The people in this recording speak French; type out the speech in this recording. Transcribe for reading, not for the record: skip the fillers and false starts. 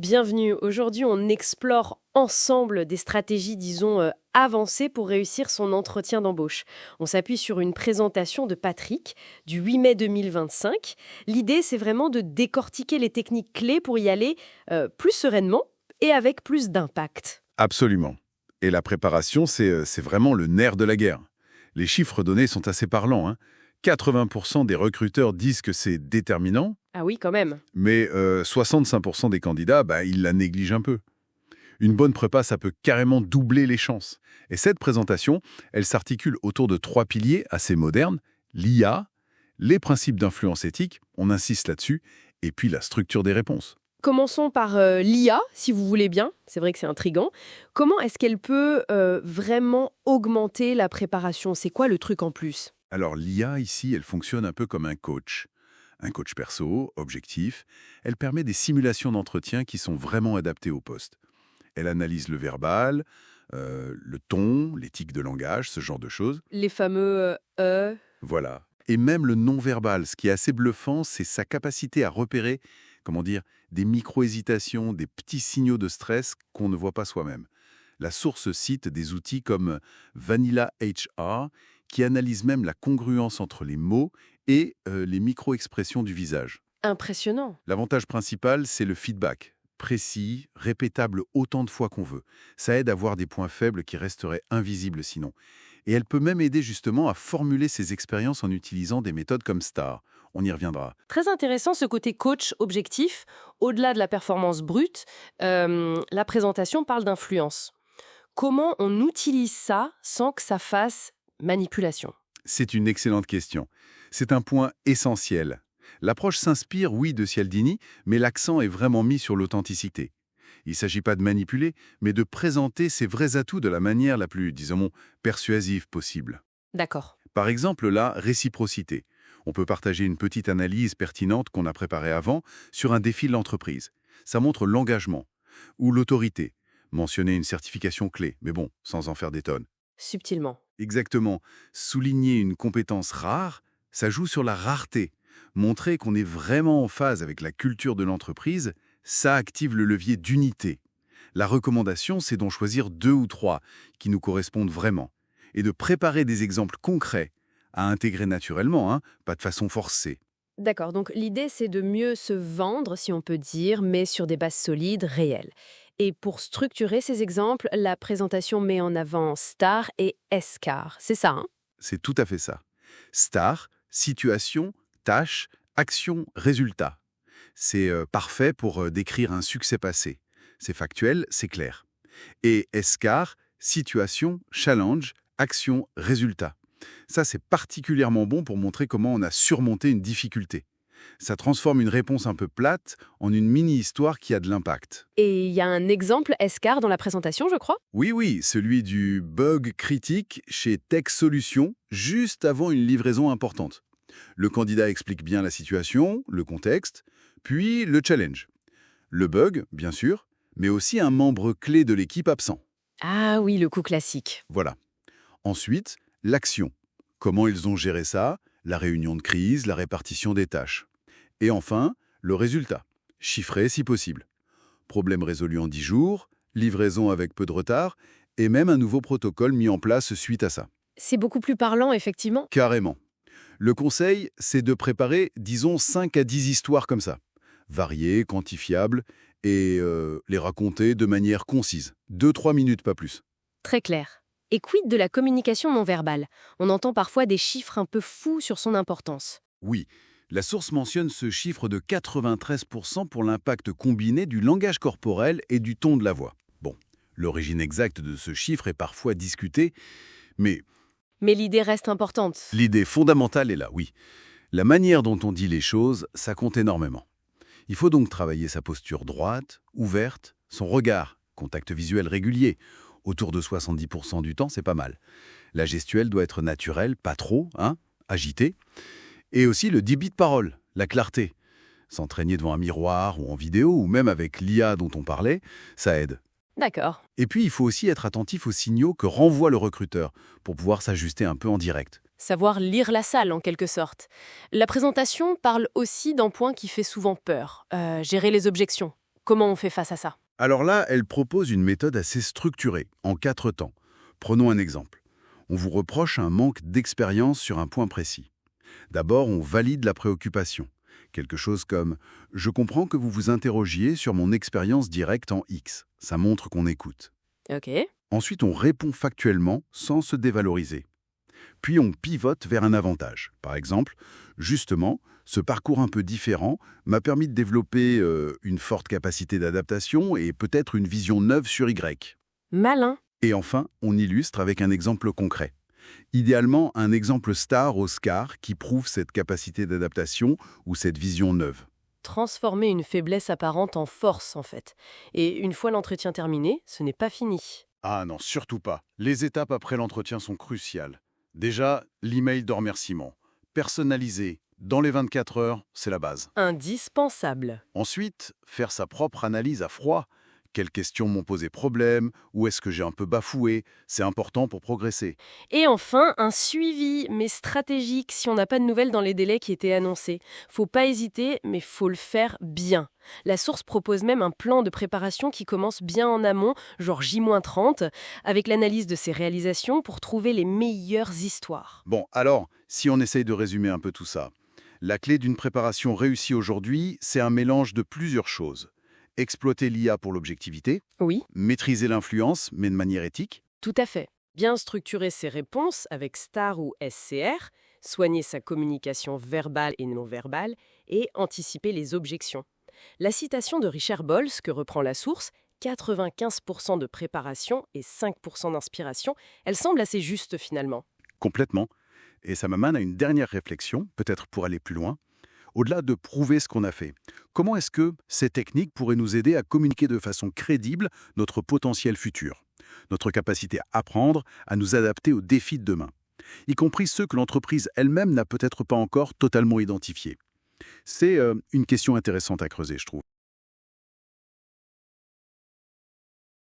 Bienvenue. Aujourd'hui, on explore ensemble des stratégies, disons, avancées pour réussir son entretien d'embauche. On s'appuie sur une présentation de Patrick du 8 mai 2025. L'idée, c'est vraiment de décortiquer les techniques clés pour y aller plus sereinement et avec plus d'impact. Absolument. Et la préparation, c'est vraiment le nerf de la guerre. Les chiffres donnés sont assez parlants, hein. 80% des recruteurs disent que c'est déterminant, Ah oui, quand même. mais 65% des candidats, ils la négligent un peu. Une bonne prépa, ça peut carrément doubler les chances. Et cette présentation, elle s'articule autour de 3 piliers assez modernes: l'IA, les principes d'influence éthique, on insiste là-dessus, et puis la structure des réponses. Commençons par l'IA, si vous voulez bien. C'est vrai que c'est intriguant. Comment est-ce qu'elle peut vraiment augmenter la préparation? C'est quoi le truc en plus? Alors l'IA ici, elle fonctionne un peu comme un coach. Un coach perso, objectif. Elle permet des simulations d'entretien qui sont vraiment adaptées au poste. Elle analyse le verbal, le ton, l'éthique de langage, ce genre de choses. Les fameux Voilà. Et même le non-verbal, ce qui est assez bluffant, c'est sa capacité à repérer, comment dire, des micro-hésitations, des petits signaux de stress qu'on ne voit pas soi-même. La source cite des outils comme Vanilla HR, qui analyse même la congruence entre les mots et les micro-expressions du visage. Impressionnant. L'avantage principal, c'est le feedback. Précis, répétable autant de fois qu'on veut. Ça aide à voir des points faibles qui resteraient invisibles sinon. Et elle peut même aider justement à formuler ses expériences en utilisant des méthodes comme STAR. On y reviendra. Très intéressant ce côté coach objectif. Au-delà de la performance brute, la présentation parle d'influence. Comment on utilise ça sans que ça fasse manipulation? C'est une excellente question. C'est un point essentiel. L'approche s'inspire, oui, de Cialdini, mais l'accent est vraiment mis sur l'authenticité. Il ne s'agit pas de manipuler, mais de présenter ses vrais atouts de la manière la plus, disons, persuasive possible. D'accord. Par exemple, la réciprocité. On peut partager une petite analyse pertinente qu'on a préparée avant sur un défi de l'entreprise. Ça montre l'engagement. Ou l'autorité. Mentionner une certification clé, mais bon, sans en faire des tonnes. Subtilement. Exactement. Souligner une compétence rare, ça joue sur la rareté. Montrer qu'on est vraiment en phase avec la culture de l'entreprise, ça active le levier d'unité. La recommandation, c'est d'en choisir 2 ou 3 qui nous correspondent vraiment. Et de préparer des exemples concrets à intégrer naturellement, hein, pas de façon forcée. D'accord, donc l'idée c'est de mieux se vendre, si on peut dire, mais sur des bases solides, réelles. Et pour structurer ces exemples, la présentation met en avant STAR et SCAR. C'est ça, hein? C'est tout à fait ça. STAR, situation, tâche, action, résultat. C'est parfait pour décrire un succès passé. C'est factuel, c'est clair. Et SCAR, situation, challenge, action, résultat. Ça, c'est particulièrement bon pour montrer comment on a surmonté une difficulté. Ça transforme une réponse un peu plate en une mini-histoire qui a de l'impact. Et il y a un exemple SCAR dans la présentation, je crois? Oui, celui du bug critique chez Tech Solutions, juste avant une livraison importante. Le candidat explique bien la situation, le contexte, puis le challenge. Le bug, bien sûr, mais aussi un membre clé de l'équipe absent. Ah oui, le coup classique. Voilà. Ensuite, l'action. Comment ils ont géré ça, la réunion de crise, la répartition des tâches. Et enfin, le résultat. Chiffré si possible. Problème résolu en 10 jours, livraison avec peu de retard, et même un nouveau protocole mis en place suite à ça. C'est beaucoup plus parlant, effectivement. Carrément. Le conseil, c'est de préparer, disons, 5 à 10 histoires comme ça. Variées, quantifiables, et les raconter de manière concise. 2-3 minutes, pas plus. Très clair. Et quid de la communication non verbale? On entend parfois des chiffres un peu fous sur son importance. Oui, la source mentionne ce chiffre de 93% pour l'impact combiné du langage corporel et du ton de la voix. Bon, l'origine exacte de ce chiffre est parfois discutée, mais Mais l'idée reste importante. l'idée fondamentale est là, oui. La manière dont on dit les choses, ça compte énormément. Il faut donc travailler sa posture droite, ouverte, son regard, contact visuel régulier. Autour de 70% du temps, c'est pas mal. La gestuelle doit être naturelle, pas trop, hein, agitée. Et aussi le débit de parole, la clarté. S'entraîner devant un miroir ou en vidéo, ou même avec l'IA dont on parlait, ça aide. D'accord. Et puis, il faut aussi être attentif aux signaux que renvoie le recruteur pour pouvoir s'ajuster un peu en direct. Savoir lire la salle, en quelque sorte. La présentation parle aussi d'un point qui fait souvent peur, gérer les objections. Comment on fait face à ça? Alors là, elle propose une méthode assez structurée, en 4 temps. Prenons un exemple. On vous reproche un manque d'expérience sur un point précis. D'abord, on valide la préoccupation. Quelque chose comme « Je comprends que vous vous interrogiez sur mon expérience directe en X ». Ça montre qu'on écoute. Ok. Ensuite, on répond factuellement sans se dévaloriser. Puis on pivote vers un avantage. Par exemple, justement, ce parcours un peu différent m'a permis de développer une forte capacité d'adaptation et peut-être une vision neuve sur Y. Malin. Et enfin, on illustre avec un exemple concret. Idéalement, un exemple star Oscar qui prouve cette capacité d'adaptation ou cette vision neuve. Transformer une faiblesse apparente en force, en fait. Et une fois l'entretien terminé, ce n'est pas fini. Ah non, surtout pas. Les étapes après l'entretien sont cruciales. Déjà, l'email de remerciement. Personnalisé, dans les 24 heures, c'est la base. Indispensable. Ensuite, faire sa propre analyse à froid. Quelles questions m'ont posé problème? Où est-ce que j'ai un peu bafoué? C'est important pour progresser. Et enfin, un suivi, mais stratégique, si on n'a pas de nouvelles dans les délais qui étaient annoncés. Faut pas hésiter, mais faut le faire bien. La source propose même un plan de préparation qui commence bien en amont, genre J-30, avec l'analyse de ses réalisations pour trouver les meilleures histoires. Bon, alors, si on essaye de résumer un peu tout ça, la clé d'une préparation réussie aujourd'hui, c'est un mélange de plusieurs choses. Exploiter l'IA pour l'objectivité, Oui, maîtriser l'influence, mais de manière éthique. tout à fait. Bien structurer ses réponses avec STAR ou SCR, soigner sa communication verbale et non verbale, et anticiper les objections. La citation de Richard Bolles, que reprend la source, 95% de préparation et 5% d'inspiration, elle semble assez juste finalement. Complètement. Et ça m'amène à une dernière réflexion, peut-être pour aller plus loin. Au-delà de prouver ce qu'on a fait, comment est-ce que ces techniques pourraient nous aider à communiquer de façon crédible notre potentiel futur, notre capacité à apprendre, à nous adapter aux défis de demain, y compris ceux que l'entreprise elle-même n'a peut-être pas encore totalement identifiés? C'est une question intéressante à creuser, je trouve.